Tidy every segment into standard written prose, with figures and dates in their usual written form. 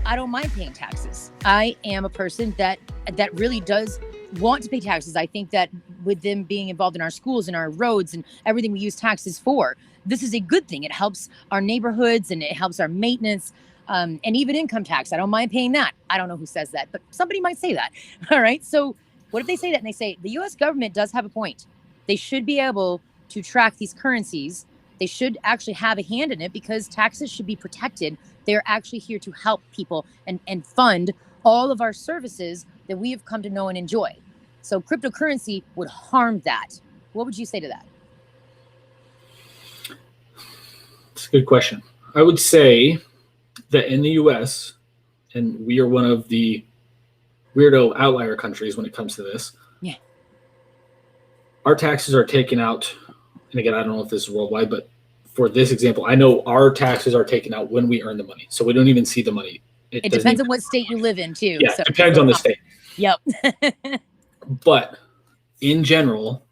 I don't mind paying taxes. I am a person that really does want to pay taxes. I think that with them being involved in our schools and our roads and everything we use taxes for, this is a good thing. It helps our neighborhoods and it helps our maintenance, and even income tax. I don't mind paying that. I don't know who says that, but somebody might say that. All right. So what if they say that and they say the U.S. government does have a point? They should be able to track these currencies. They should actually have a hand in it because taxes should be protected. They're actually here to help people and fund all of our services that we have come to know and enjoy. So cryptocurrency would harm that. What would you say to that? It's a good question. I would say that in the US, and we are one of the weirdo outlier countries when it comes to this. Yeah. Our taxes are taken out, and again, I don't know if this is worldwide, but for this example, I know our taxes are taken out when we earn the money. So we don't even see the money. It depends on what state you live in, too. Yeah, so it depends on the state. Yep. But in general,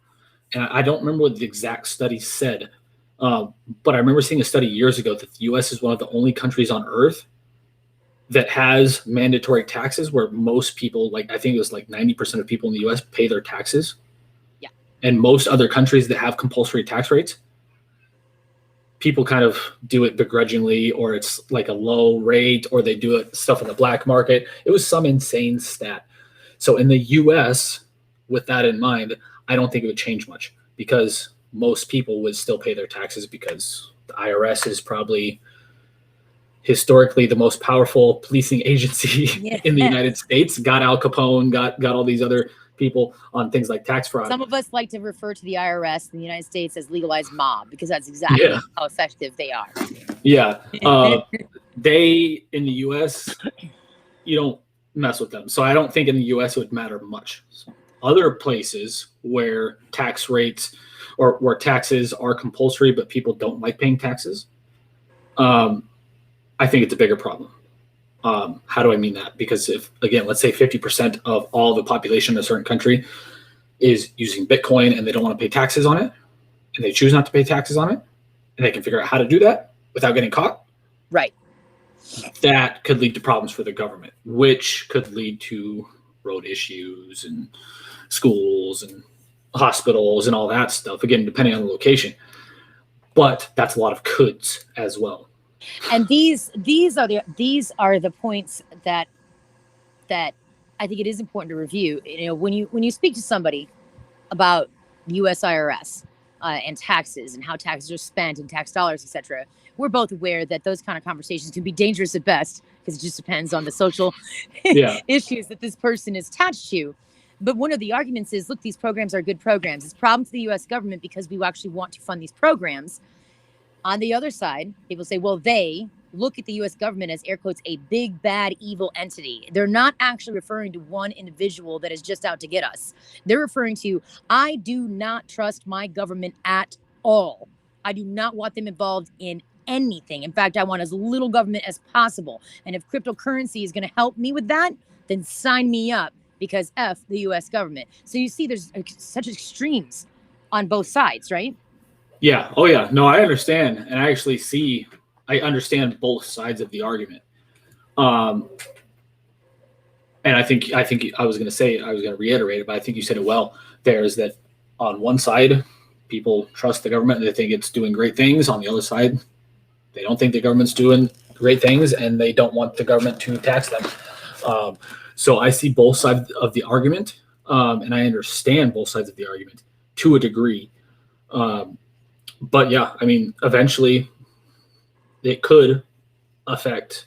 and I don't remember what the exact study said, but I remember seeing a study years ago that the U.S. is one of the only countries on earth that has mandatory taxes where most people, like I think it was like 90% of people in the U.S. pay their taxes. Yeah. And most other countries that have compulsory tax rates, people kind of do it begrudgingly, or it's like a low rate, or they do it stuff in the black market. It was some insane stat. So in the US, with that in mind, I don't think it would change much because most people would still pay their taxes because the IRS is probably historically the most powerful policing agency in the United States. Got Al Capone, got all these other people on things like tax fraud. Some of us like to refer to the IRS in the United States as legalized mob because that's exactly how effective they are. Yeah. They, in the US, you don't mess with them. So I don't think in the US it would matter much. So other places where tax rates or where taxes are compulsory, but people don't like paying taxes, I think it's a bigger problem. How do I mean that? Because if, again, let's say 50% of all the population in a certain country is using Bitcoin and they don't want to pay taxes on it, and they choose not to pay taxes on it, and they can figure out how to do that without getting caught. Right. That could lead to problems for the government, which could lead to road issues and schools and hospitals and all that stuff, again, depending on the location. But that's a lot of coulds as well. And these are the points that I think it is important to review. You know, when you speak to somebody about U.S. IRS and taxes and how taxes are spent and tax dollars, etc., we're both aware that those kind of conversations can be dangerous at best because it just depends on the social issues that this person is attached to. But one of the arguments is, look, these programs are good programs. It's a problem to the U.S. government because we actually want to fund these programs. On the other side, people say, well, they look at the U.S. government as, air quotes, a big, bad, evil entity. They're not actually referring to one individual that is just out to get us. They're referring to, I do not trust my government at all. I do not want them involved in anything. In fact, I want as little government as possible. And if cryptocurrency is going to help me with that, then sign me up because F the U.S. government. So you see, there's such extremes on both sides, right? Yeah. Oh, yeah. No, I understand. And I understand both sides of the argument. And I think I was going to reiterate it, but I think you said it well. There's that on one side, people trust the government and they think it's doing great things. On the other side, they don't think the government's doing great things and they don't want the government to tax them. So I see both sides of the argument, and I understand both sides of the argument to a degree. But yeah, I mean, eventually it could affect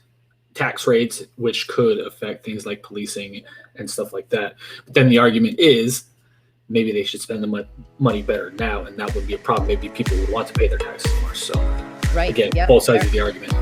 tax rates, which could affect things like policing and stuff like that. But then the argument is maybe they should spend the money better now, and that would be a problem. Maybe people would want to pay their taxes more. So again, both sides of the argument.